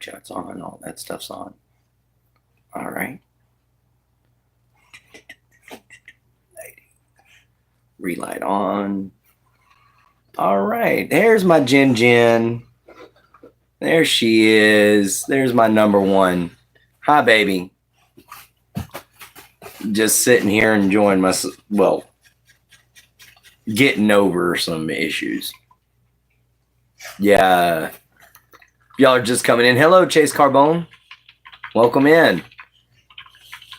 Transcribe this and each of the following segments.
chat's on. All that stuff's on. All right. Relight on. All right. There's my Jen. There she is. There's my number one. Hi, baby. Just sitting here enjoying myself. Well, getting over some issues. Yeah. Y'all are just coming in. Hello, Chase Carbone. Welcome in.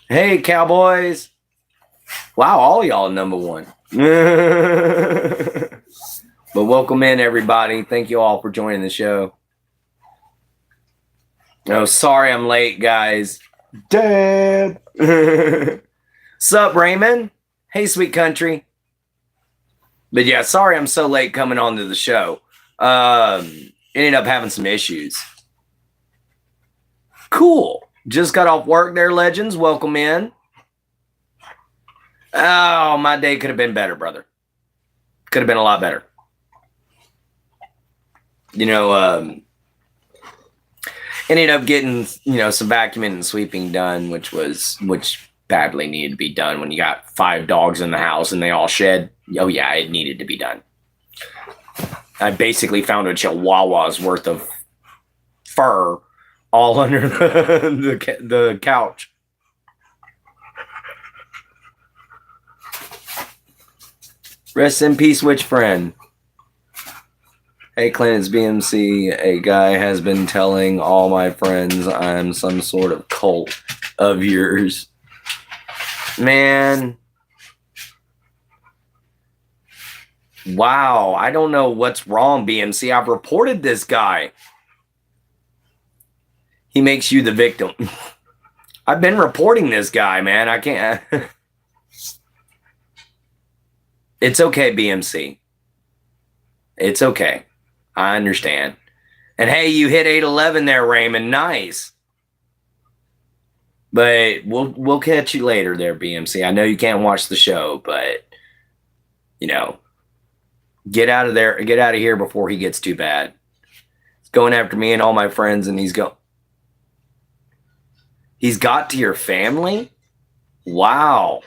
Hey, Cowboys. Wow, all y'all number one. But welcome in, everybody. Thank you all for joining the show. Oh, sorry I'm late, guys. Dad. Sup, Raymond? Hey, sweet country. But yeah, sorry I'm so late coming on to the show. Ended up having some issues. Cool. Just got off work there, legends. Welcome in. Oh, my day could have been better, brother. Could have been a lot better. You know, ended up getting, some vacuuming and sweeping done, which badly needed to be done when you got 5 dogs in the house and they all shed. Oh yeah, it needed to be done. I basically found a Chihuahua's worth of fur all under the couch. Rest in peace, witch friend. Hey, Clint, it's BMC. A guy has been telling all my friends I'm some sort of cult of yours. Man. Wow, I don't know what's wrong, BMC. I've reported this guy. He makes you the victim. I've been reporting this guy, man. I can't. It's okay, BMC. It's okay. I understand. And hey, you hit 811 there, Raymond. Nice. But we'll catch you later there, BMC. I know you can't watch the show, but get out of there. Get out of here before he gets too bad. He's going after me and all my friends, and he's got to your family? Wow.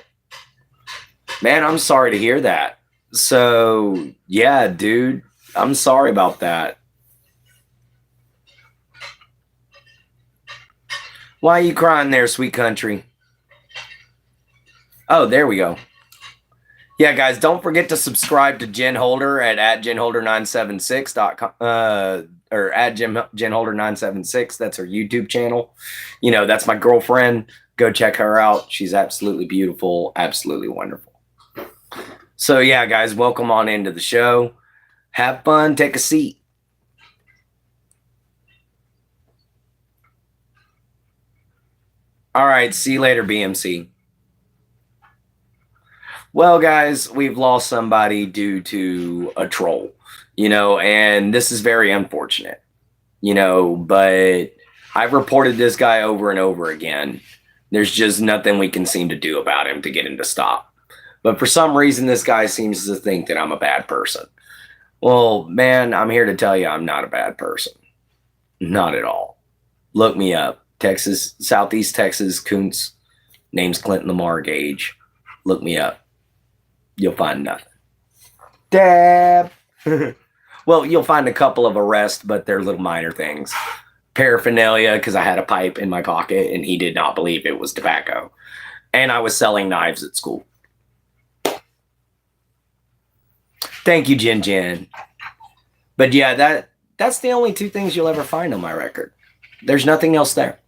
Man, I'm sorry to hear that. So, yeah, dude, I'm sorry about that. Why are you crying there, sweet country? Oh, there we go. Yeah, guys, don't forget to subscribe to Jen Holder at jenholder976.com or at jenholder976. That's her YouTube channel. That's my girlfriend. Go check her out. She's absolutely beautiful, absolutely wonderful. So, yeah, guys, welcome on into the show. Have fun. Take a seat. All right. See you later, BMC. Well, guys, we've lost somebody due to a troll, and this is very unfortunate, but I've reported this guy over and over again. There's just nothing we can seem to do about him to get him to stop. But for some reason, this guy seems to think that I'm a bad person. Well, man, I'm here to tell you I'm not a bad person. Not at all. Look me up. Texas, Southeast Texas, Kuntz. Name's Clint Gage. Look me up. You'll find nothing. Dab. Well, you'll find a couple of arrests, but they're little minor things. Paraphernalia, because I had a pipe in my pocket and he did not believe it was tobacco. And I was selling knives at school. Thank you, Jen. But yeah, that's the only 2 things you'll ever find on my record. There's nothing else there.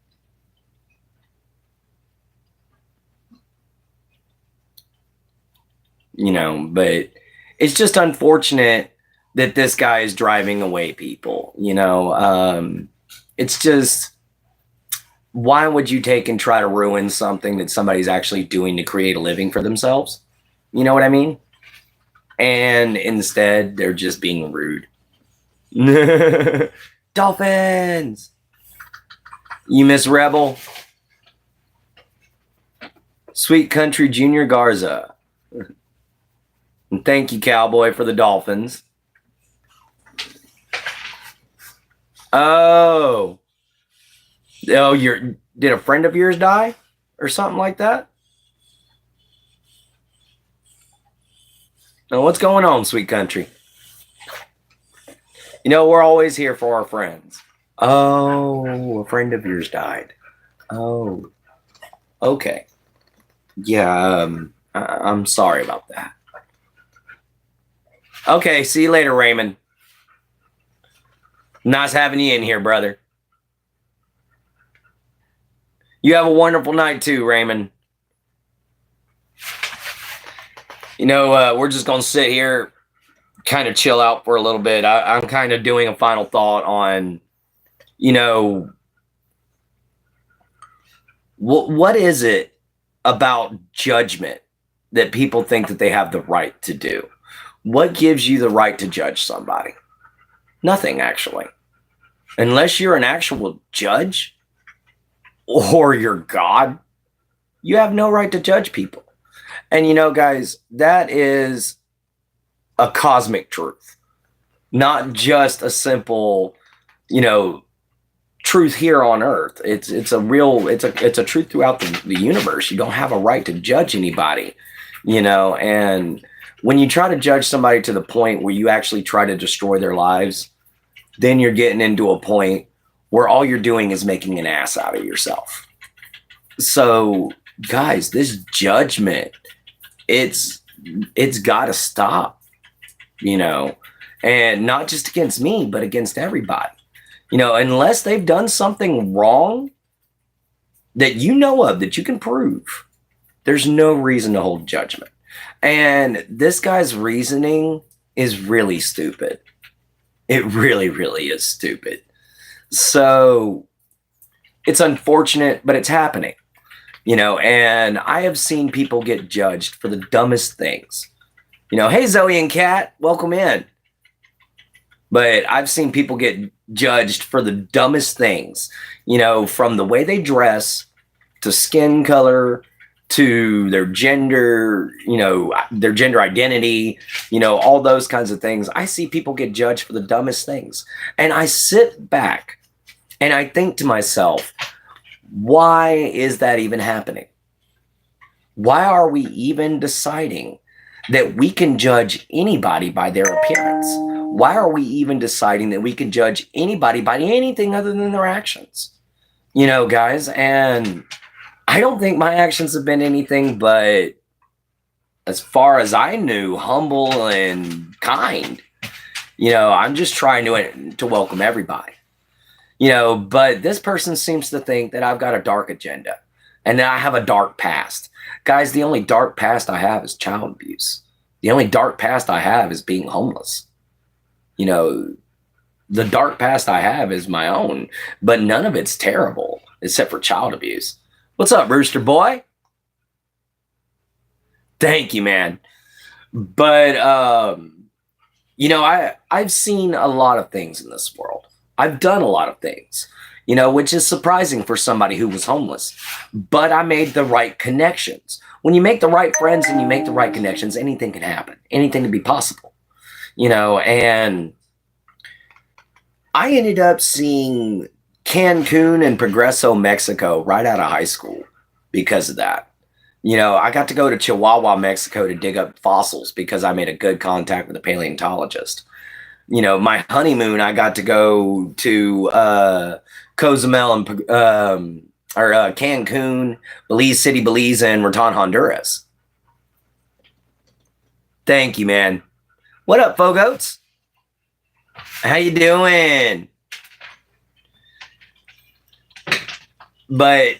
But it's just unfortunate that this guy is driving away people. It's just, why would you take and try to ruin something that somebody's actually doing to create a living for themselves? You know what I mean? And instead, they're just being rude. Dolphins! You miss Rebel? Sweet Country Junior Garza. And thank you, Cowboy, for the Dolphins. Oh. Oh, did a friend of yours die or something like that? Now, what's going on, sweet country? You know, we're always here for our friends. Oh, a friend of yours died. Oh, okay. Yeah, I'm sorry about that. Okay, see you later, Raymond. Nice having you in here, brother. You have a wonderful night too, Raymond. You know, we're just going to sit here, kind of chill out for a little bit. I'm kind of doing a final thought on, you know, what is it about judgment that people think that they have the right to do? What gives you the right to judge somebody? Nothing, actually. Unless you're an actual judge or you're God, you have no right to judge people. And you know, guys, that is a cosmic truth, not just a simple, you know, truth here on earth. It's a truth throughout the universe. You don't have a right to judge anybody, you know, and when you try to judge somebody to the point where you actually try to destroy their lives, then you're getting into a point where all you're doing is making an ass out of yourself. So, guys, this judgment, it's got to stop, you know, and not just against me, but against everybody. You know, unless they've done something wrong that you know of, that you can prove, there's no reason to hold judgment. And this guy's reasoning is really stupid. It really, really is stupid. So it's unfortunate, but it's happening, you know, and I have seen people get judged for the dumbest things. You know, hey, Zoe and Kat, welcome in. But I've seen people get judged for the dumbest things, you know, from the way they dress to skin color to their gender, you know, their gender identity, you know, all those kinds of things. I see people get judged for the dumbest things. And I sit back and I think to myself, why is that even happening? Why are we even deciding that we can judge anybody by their appearance? Why are we even deciding that we can judge anybody by anything other than their actions? You know, guys, and I don't think my actions have been anything but, as far as I knew, humble and kind. You know, I'm just trying to welcome everybody. You know, but this person seems to think that I've got a dark agenda and that I have a dark past. Guys, the only dark past I have is child abuse. The only dark past I have is being homeless. You know, the dark past I have is my own, but none of it's terrible except for child abuse. What's up, Rooster Boy? Thank you, man. But, you know, I've seen a lot of things in this world. I've done a lot of things, you know, which is surprising for somebody who was homeless. But I made the right connections. When you make the right friends and you make the right connections, anything can happen. Anything can be possible, you know, and I ended up seeing Cancun and Progreso, Mexico right out of high school because of that. You know, I got to go to Chihuahua, Mexico to dig up fossils because I made a good contact with a paleontologist. You know, my honeymoon, I got to go to Cozumel and Cancun, Belize City, Belize, and Raton, Honduras. Thank you, man. What up, Fogoats? How you doing? But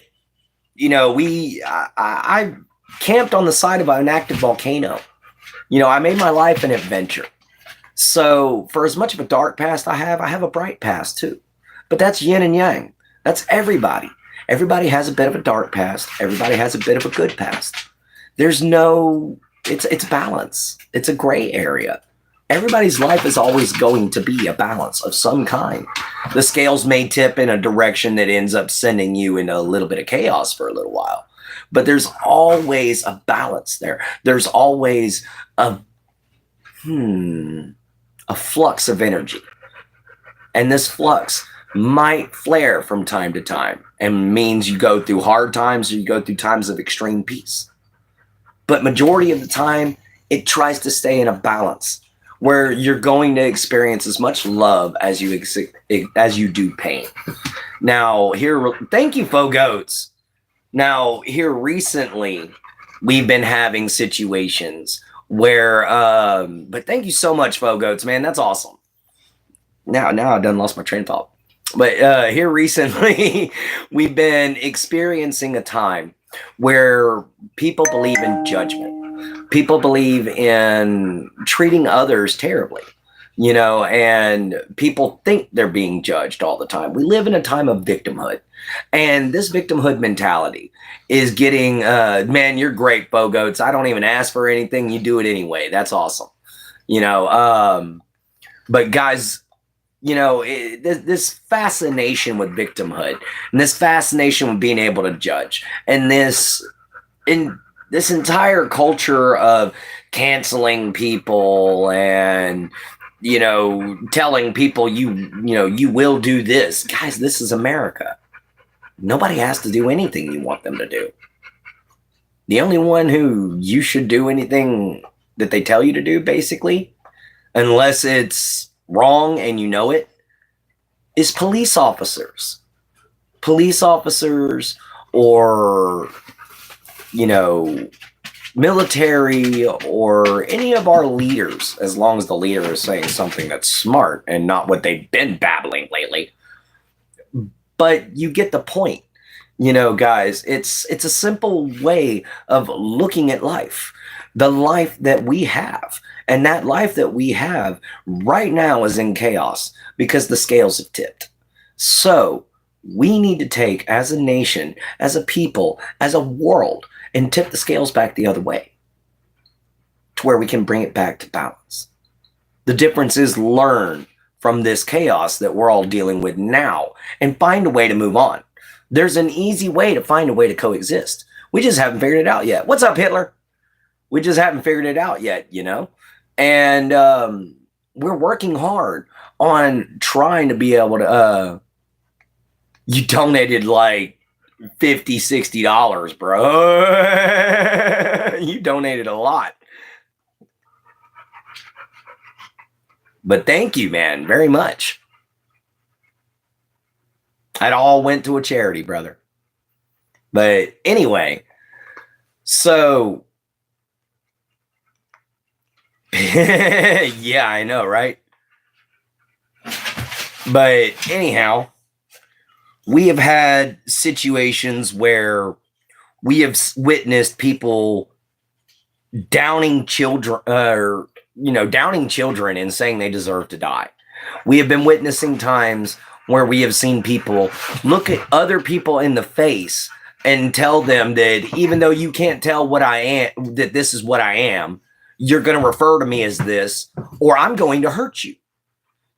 you know, I camped on the side of an active volcano. You know, I made my life an adventure. So for as much of a dark past I have a bright past too. But that's yin and yang. That's everybody. Everybody has a bit of a dark past. Everybody has a bit of a good past. There's no, it's balance. It's a gray area. Everybody's life is always going to be a balance of some kind. The scales may tip in a direction that ends up sending you into a little bit of chaos for a little while. But there's always a balance there. There's always a flux of energy. And this flux might flare from time to time and means you go through hard times or you go through times of extreme peace. But majority of the time, it tries to stay in a balance where you're going to experience as much love as you do pain. Now, here, thank you, Faux Goats. Now, here recently, we've been having situations where, but thank you so much, Faux Goats, man. That's awesome. Now I've done lost my train of thought. But here recently, we've been experiencing a time where people believe in judgment. People believe in treating others terribly, and people think they're being judged all the time. We live in a time of victimhood. And this victimhood mentality is getting, man, you're great, Bogoats. I don't even ask for anything. You do it anyway. That's awesome. But guys, this fascination with victimhood and this fascination with being able to judge and this entire culture of canceling people and telling people you will do this. Guys, this is America. Nobody has to do anything you want them to do. The only one who you should do anything that they tell you to do, basically, unless it's wrong and you know it, is police officers. Police officers or, military or any of our leaders, as long as the leader is saying something that's smart and not what they've been babbling lately. But you get the point. Guys, it's a simple way of looking at life. The life that we have. And that life that we have right now is in chaos because the scales have tipped. So we need to take, as a nation, as a people, as a world, and tip the scales back the other way to where we can bring it back to balance. The difference is learn from this chaos that we're all dealing with now and find a way to move on. There's an easy way to find a way to coexist. We just haven't figured it out yet. What's up, Hitler? We just haven't figured it out yet, And we're working hard on trying to be able to, you donated like $50, $60, bro. You donated a lot. But thank you, man, very much. It all went to a charity, brother. But anyway, so yeah, I know, right? But anyhow, we have had situations where we have witnessed people downing children, downing children and saying they deserve to die. We have been witnessing times where we have seen people look at other people in the face and tell them that even though you can't tell what I am, that this is what I am, you're going to refer to me as this, or I'm going to hurt you.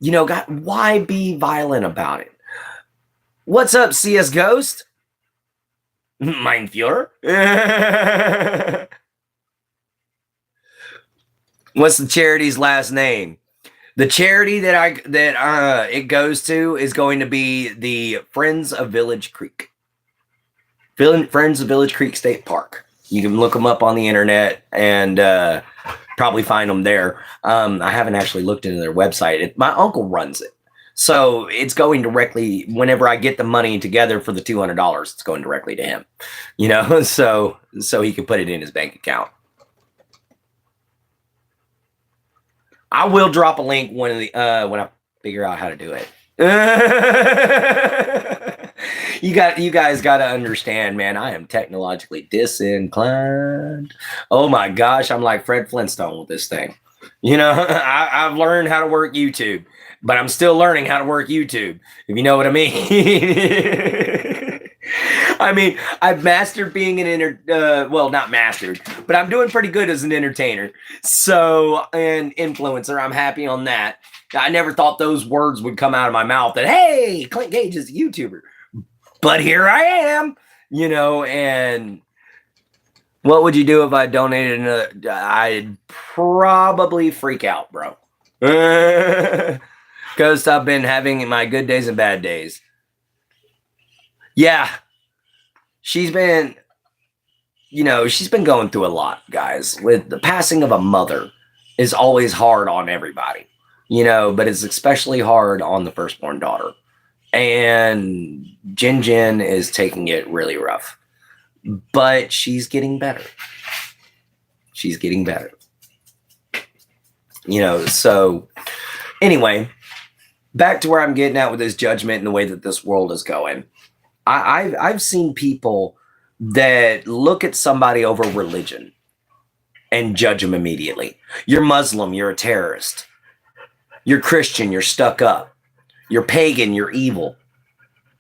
God, why be violent about it? What's up, CS Ghost? Mein Führer? What's the charity's last name? The charity that it goes to is going to be the Friends of Village Creek. Friends of Village Creek State Park. You can look them up on the internet and probably find them there. I haven't actually looked into their website. My uncle runs it. So it's going directly, whenever I get the money together for the $200, it's going directly to him, so he can put it in his bank account. I will drop a link when I figure out how to do it. You guys got to understand, man, I am technologically disinclined. Oh my gosh, I'm like Fred Flintstone with this thing. I've learned how to work YouTube, but I'm still learning how to work YouTube, if you know what I mean. I mean, I've mastered being well, not mastered, but I'm doing pretty good as an entertainer. So, an influencer, I'm happy on that. I never thought those words would come out of my mouth that, hey, Clint Gage is a YouTuber. But here I am, and what would you do if I donated another? I'd probably freak out, bro. Ghost, I've been having my good days and bad days. Yeah, she's been, she's been going through a lot, guys. With the passing of a mother is always hard on everybody, but it's especially hard on the firstborn daughter. And Jin is taking it really rough, but she's getting better. She's getting better. So anyway, back to where I'm getting at with this judgment and the way that this world is going. I've seen people that look at somebody over religion and judge them immediately. You're Muslim, you're a terrorist. You're Christian, you're stuck up. You're pagan, you're evil.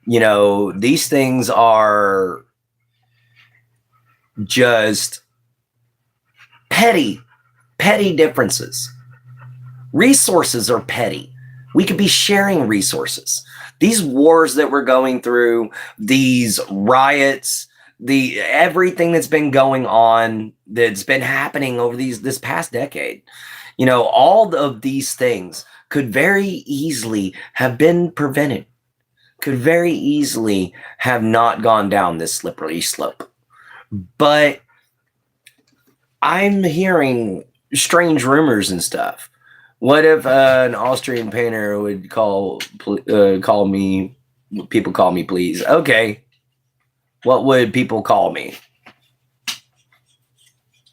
These things are just petty differences. Resources are petty. We could be sharing resources. These wars that we're going through, these riots, everything that's been going on, that's been happening over this past decade, all of these things could very easily have been prevented, could very easily have not gone down this slippery slope. But I'm hearing strange rumors and stuff. What if an Austrian painter would call me? People call me, please. Okay, what would people call me?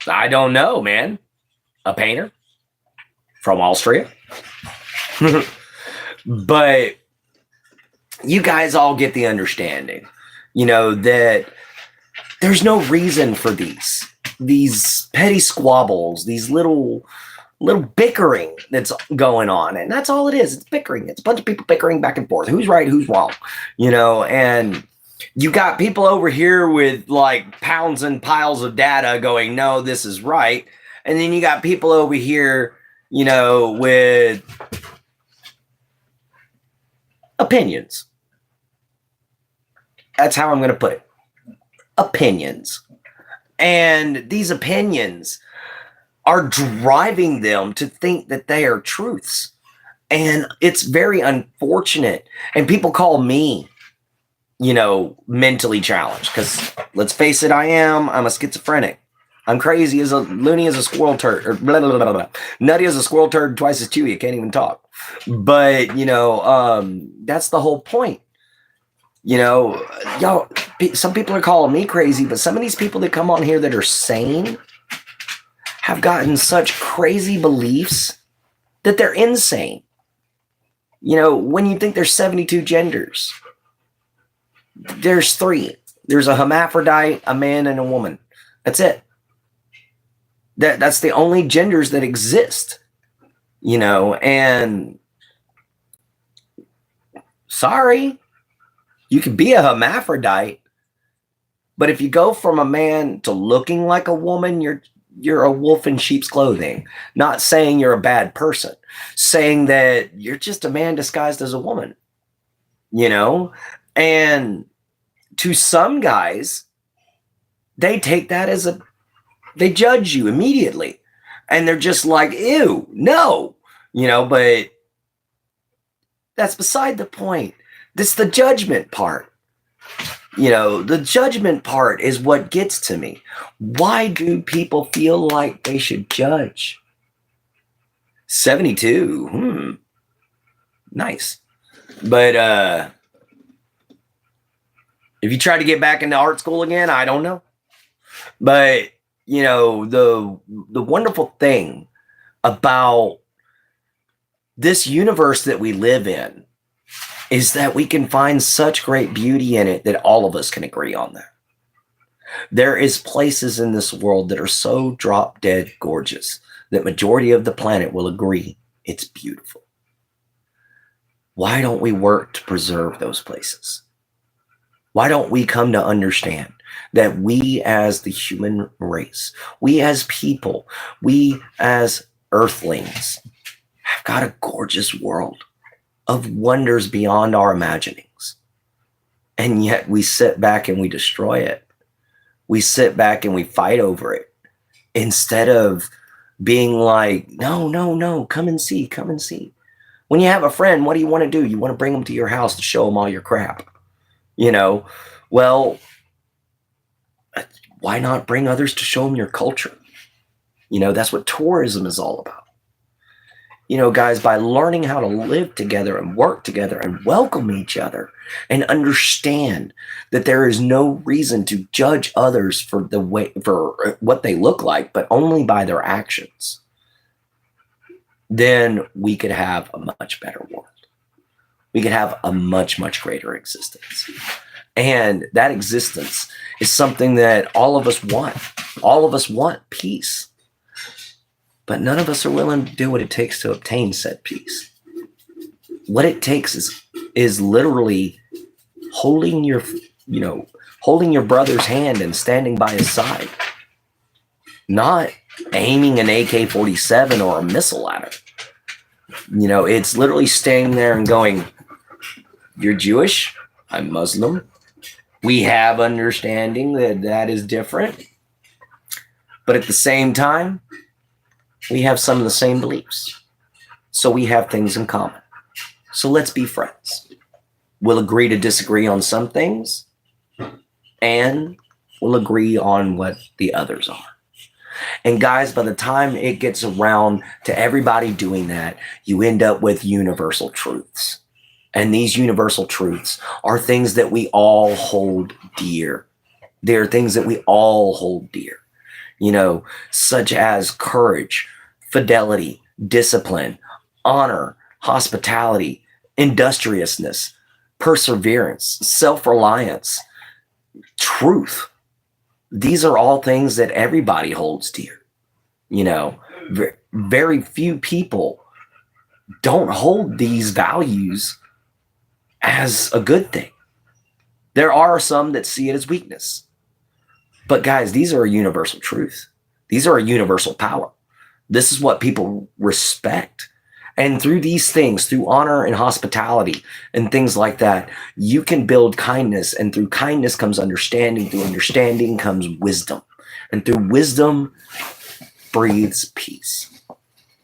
I don't know, man. A painter from Austria. But you guys all get the understanding, that there's no reason for these petty squabbles, these little bickering that's going on. And that's all it is. It's bickering. It's a bunch of people bickering back and forth. Who's right, who's wrong, and you got people over here with like pounds and piles of data going, no, this is right. And then you got people over here, with opinions. That's how I'm going to put it. Opinions. And these opinions are driving them to think that they are truths. And it's very unfortunate. And people call me, mentally challenged. Because let's face it, I'm a schizophrenic. I'm crazy as loony as a squirrel turd, or blah, blah, blah, blah. Nutty as a squirrel turd, twice as chewy. I can't even talk. But, that's the whole point. Y'all, some people are calling me crazy, but some of these people that come on here that are sane have gotten such crazy beliefs that they're insane. When you think there's 72 genders, there's 3. There's a hermaphrodite, a man, and a woman. That's it. That's the only genders that exist. And sorry, you could be a hermaphrodite, but if you go from a man to looking like a woman, you're a wolf in sheep's clothing. Not saying you're a bad person, saying that you're just a man disguised as a woman, and to some guys, they take that as they judge you immediately, and they're just like, ew, no, but that's beside the point. This the judgment part. The judgment part is what gets to me. Why do people feel like they should judge? 72. Nice. But if you try to get back into art school again, I don't know. But, the wonderful thing about this universe that we live in is that we can find such great beauty in it that all of us can agree on that. There is places in this world that are so drop dead gorgeous that majority of the planet will agree it's beautiful. Why don't we work to preserve those places? Why don't we come to understand that we as the human race, we as people, we as earthlings have got a gorgeous world of wonders beyond our imaginings. And yet we sit back and we destroy it. We sit back and we fight over it instead of being like, no, come and see. When you have a friend, what do you want to do? You want to bring them to your house to show them all your crap. You know, well, why not bring others to show them your culture? You know, that's what tourism is all about. You know, guys, by learning how to live together and work together and welcome each other and understand that there is no reason to judge others for what they look like, but only by their actions, then we could have a much better world. We could have a much, much greater existence. And that existence is something that all of us want. All of us want peace. But none of us are willing to do what it takes to obtain said peace. What it takes is literally holding your brother's hand and standing by his side. Not aiming an AK-47 or a missile at him. You know, it's literally staying there and going, you're Jewish, I'm Muslim. We have understanding that is different. But at the same time, we have some of the same beliefs. So we have things in common. So let's be friends. We'll agree to disagree on some things, and we'll agree on what the others are. And guys, by the time it gets around to everybody doing that, you end up with universal truths. And these universal truths are things that we all hold dear. They're things that we all hold dear, you know, such as courage, fidelity, discipline, honor, hospitality, industriousness, perseverance, self-reliance, truth. These are all things that everybody holds dear. You know, very few people don't hold these values as a good thing. There are some that see it as weakness. But guys, these are a universal truth. These are a universal power. This is what people respect. And through these things, through honor and hospitality and things like that, you can build kindness. And through kindness comes understanding. Through understanding comes wisdom. And through wisdom breathes peace.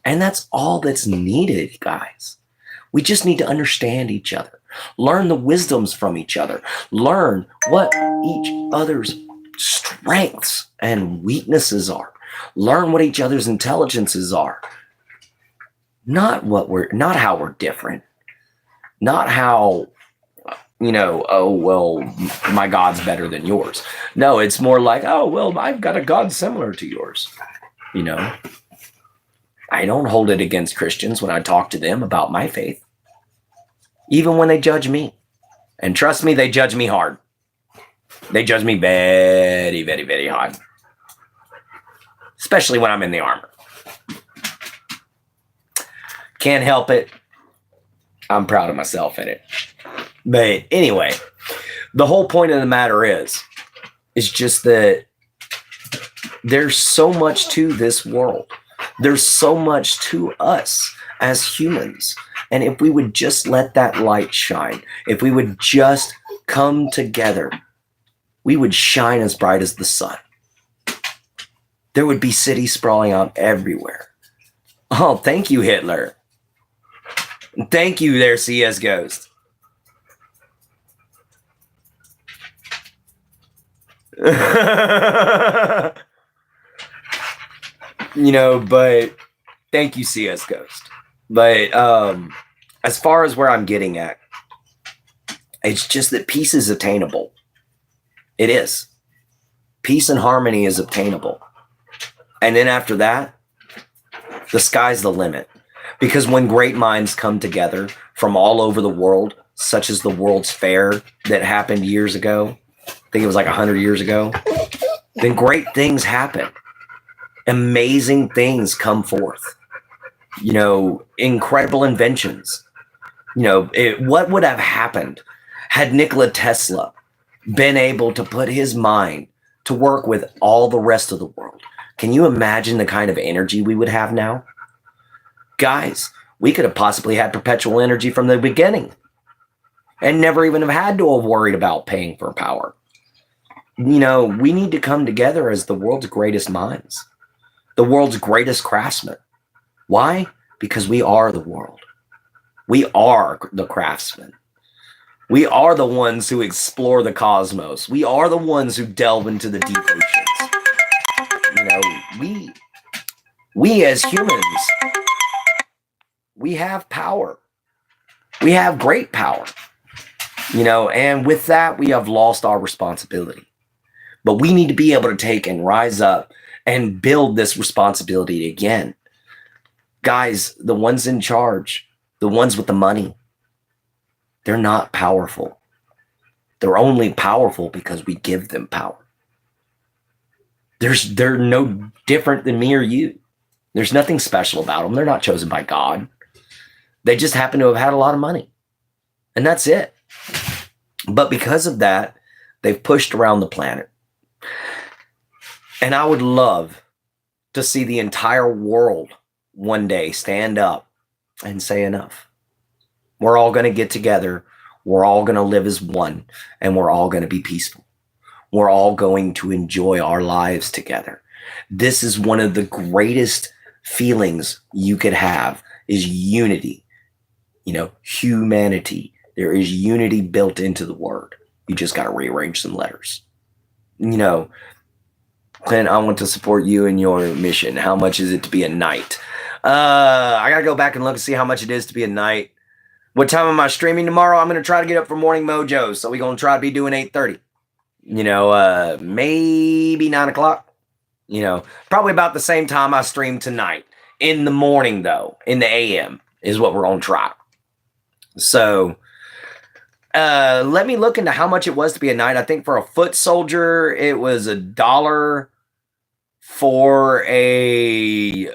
And that's all that's needed, guys. We just need to understand each other. Learn the wisdoms from each other. Learn what each other's strengths and weaknesses are. Learn what each other's intelligences are. Not how we're different. Not how, you know, oh, well, my God's better than yours. No, it's more like, oh, well, I've got a God similar to yours. You know, I don't hold it against Christians when I talk to them about my faith. Even when they judge me. And trust me, they judge me hard. They judge me very, very, very hard. Especially when I'm in the armor. Can't help it. I'm proud of myself in it. But anyway, the whole point of the matter is just that there's so much to this world. There's so much to us as humans. And if we would just let that light shine, if we would just come together, we would shine as bright as the sun. There would be cities sprawling out everywhere. Oh, thank you, Hitler. Thank you there, CS Ghost. You know, but thank you, CS Ghost. But as far as where I'm getting at, it's just that peace is attainable. It is. Peace and harmony is obtainable. And then after that, the sky's the limit. Because when great minds come together from all over the world, such as the World's Fair that happened years ago, I think it was like 100 years ago, then great things happen. Amazing things come forth. You know, incredible inventions. You know, what would have happened had Nikola Tesla been able to put his mind to work with all the rest of the world? Can you imagine the kind of energy we would have now? Guys, we could have possibly had perpetual energy from the beginning and never even have had to have worried about paying for power. You know, we need to come together as the world's greatest minds, the world's greatest craftsmen. Why? Because we are the world. We are the craftsmen. We are the ones who explore the cosmos. We are the ones who delve into the deep oceans. You know, we as humans, we have power. We have great power. You know, and with that, we have lost our responsibility. But we need to be able to take and rise up and build this responsibility again. Guys, the ones in charge, the ones with the money, they're not powerful. They're only powerful because we give them power. They're no different than me or you. There's nothing special about them. They're not chosen by God. They just happen to have had a lot of money. And that's it. But because of that, they've pushed around the planet. And I would love to see the entire world one day stand up and say enough. We're all going to get together. We're all going to live as one, and we're all going to be peaceful. We're all going to enjoy our lives together. This is one of the greatest feelings you could have, is unity. You know, humanity. There is unity built into the word. You just got to rearrange some letters. You know, Clint, I want to support you in your mission. How much is it to be a knight? I got to go back and look and see how much it is to be a knight. What time am I streaming tomorrow? I'm going to try to get up for Morning Mojo. So we're going to try to be doing 8:30. You know, maybe 9 o'clock. You know, probably about the same time I stream tonight. In the morning, though, in the AM is what we're going to try. So let me look into how much it was to be a knight. I think for a foot soldier, it was $1. For a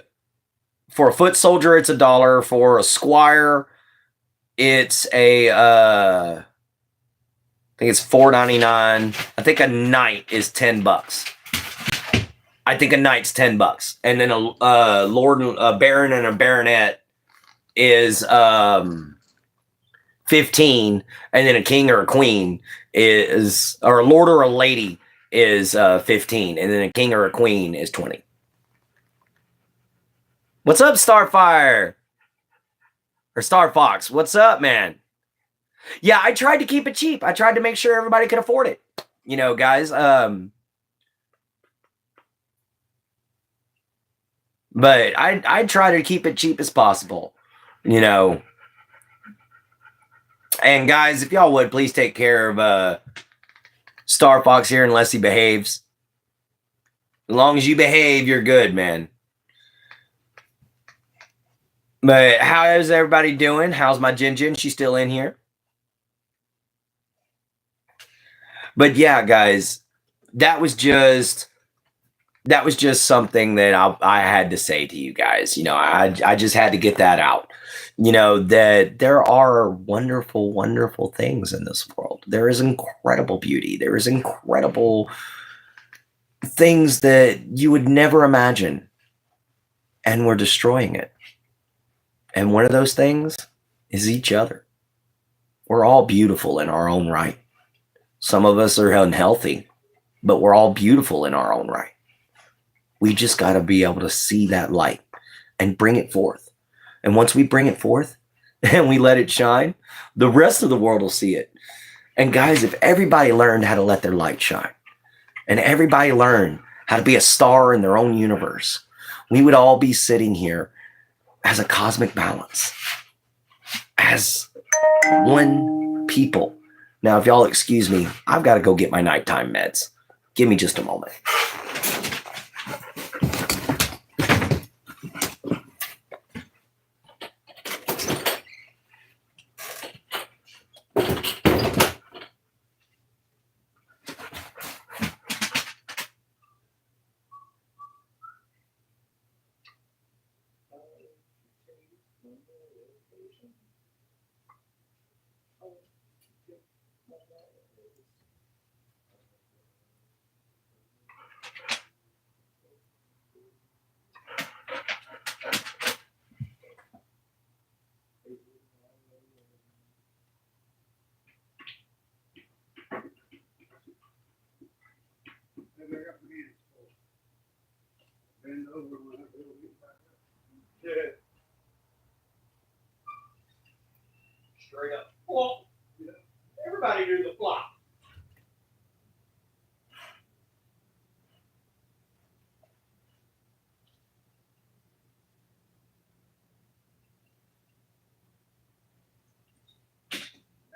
foot soldier, it's $1. For a squire, it's I think it's $4.99. I think a knight is $10. I think a knight's $10, and then a lord, a baron, and a baronet is 15, and then a king or a queen is, or a lord or a lady is 15, and then a king or a queen is 20. What's up, Starfire? Or Star Fox? What's up, man? Yeah, I tried to keep it cheap. I tried to make sure everybody could afford it. You know, guys. But I try to keep it cheap as possible. You know. And guys, if y'all would, please take care of Star Fox here unless he behaves. As long as you behave, you're good, man. But how is everybody doing? How's my Jin? She's still in here. But yeah, guys, that was just something that I had to say to you guys. You know, I just had to get that out. You know, that there are wonderful, wonderful things in this world. There is incredible beauty. There is incredible things that you would never imagine. And we're destroying it. And one of those things is each other. We're all beautiful in our own right. Some of us are unhealthy, but we're all beautiful in our own right. We just got to be able to see that light and bring it forth. And once we bring it forth and we let it shine, the rest of the world will see it. And guys, if everybody learned how to let their light shine, and everybody learned how to be a star in their own universe, we would all be sitting here as a cosmic balance, as one people. Now, if y'all excuse me, I've got to go get my nighttime meds. Give me just a moment. straight up. Well, everybody do the flop.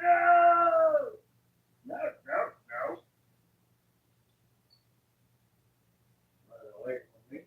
No. Away from me.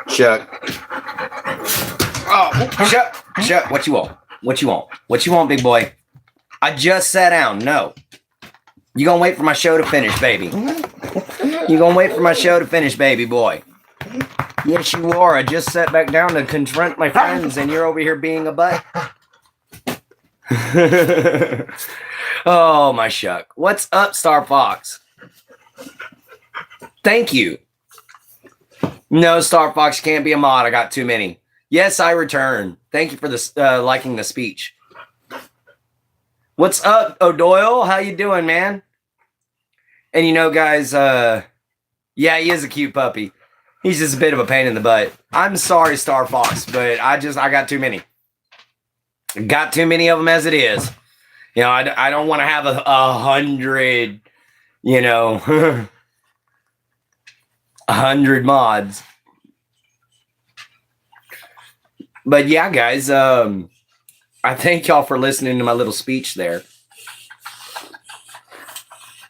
Chuck. Oh, Chuck. What you want? What you want? What you want, big boy? I just sat down. No. You gonna wait for my show to finish, baby? You gonna wait for my show to finish, baby boy? Yes, you are. I just sat back down to confront my friends, and you're over here being a butt. Oh, my Shuck. What's up, Star Fox? Thank you. No, Star Fox can't be a mod. I got too many. Yes, I return. Thank you for this liking the speech. What's up, O'Doyle? How you doing, man? And you know, guys, yeah, he is a cute puppy. He's just a bit of a pain in the butt. I'm sorry, Star Fox, but I got too many. Got too many of them as it is. You know, I don't want to have 100, you know, 100 mods. But yeah, guys, I thank y'all for listening to my little speech there.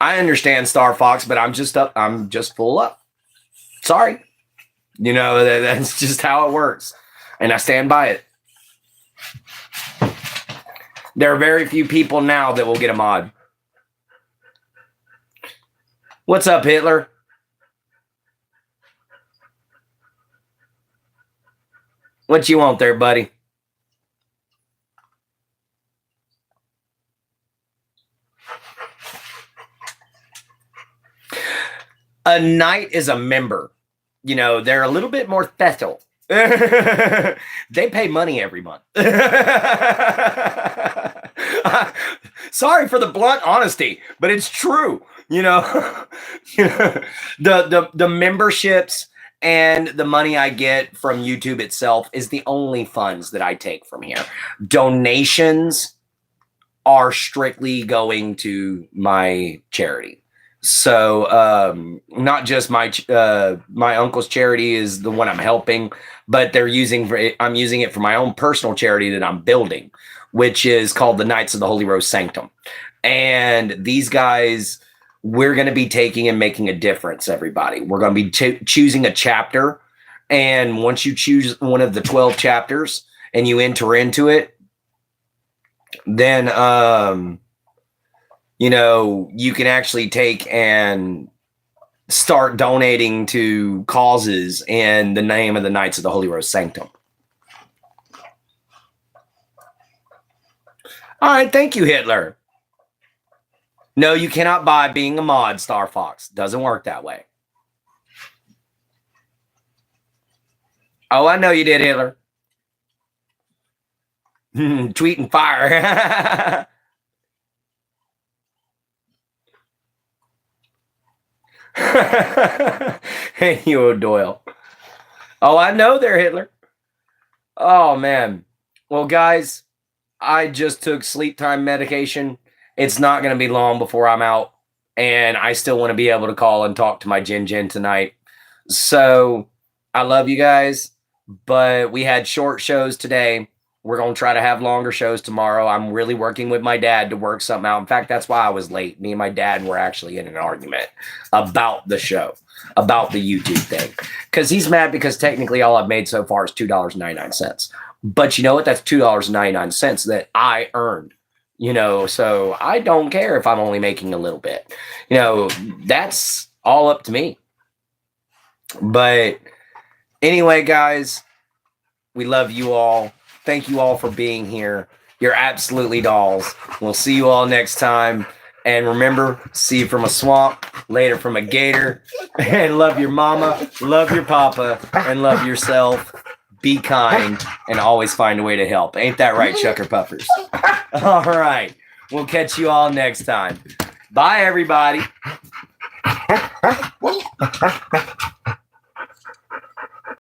I understand, Star Fox, but I'm just full up. Sorry. You know, that's just how it works. And I stand by it. There are very few people now that will get a mod. What's up, Hitler? What you want there, buddy? A knight is a member. You know, they're a little bit more special. They pay money every month. Sorry for the blunt honesty, but it's true. You know, the memberships and the money I get from YouTube itself is the only funds that I take from here. Donations are strictly going to my charity. So not just my uncle's charity is the one I'm helping, but I'm using it for my own personal charity that I'm building, which is called the Knights of the Holy Rose Sanctum. And these guys, we're going to be taking and making a difference, everybody. We're going to be choosing a chapter. And once you choose one of the 12 chapters and you enter into it, then, you know, you can actually take and start donating to causes in the name of the Knights of the Holy Rose Sanctum. All right. Thank you, Hitler. No, you cannot buy being a mod, Star Fox. Doesn't work that way. Oh, I know you did, Hitler. Tweet and fire. Hey, you O'Doyle. Oh, I know there, Hitler. Oh, man. Well, guys, I just took sleep time medication. It's not going to be long before I'm out, and I still want to be able to call and talk to my Jin tonight. So I love you guys, but we had short shows today. We're going to try to have longer shows tomorrow. I'm really working with my dad to work something out. In fact, that's why I was late. Me and my dad were actually in an argument about the show, about the YouTube thing. Because he's mad because technically all I've made so far is $2.99. But you know what? That's $2.99 that I earned. So I don't care if I'm only making a little bit. That's all up to me. But anyway, guys, we love you all. Thank you all for being here. You're absolutely dolls. We'll see you all next time. And remember, see you from a swamp, later from a gator. And love your mama, love your papa, and love yourself. Be kind and always find a way to help. Ain't that right, Chucker Puffers? All right. We'll catch you all next time. Bye, everybody.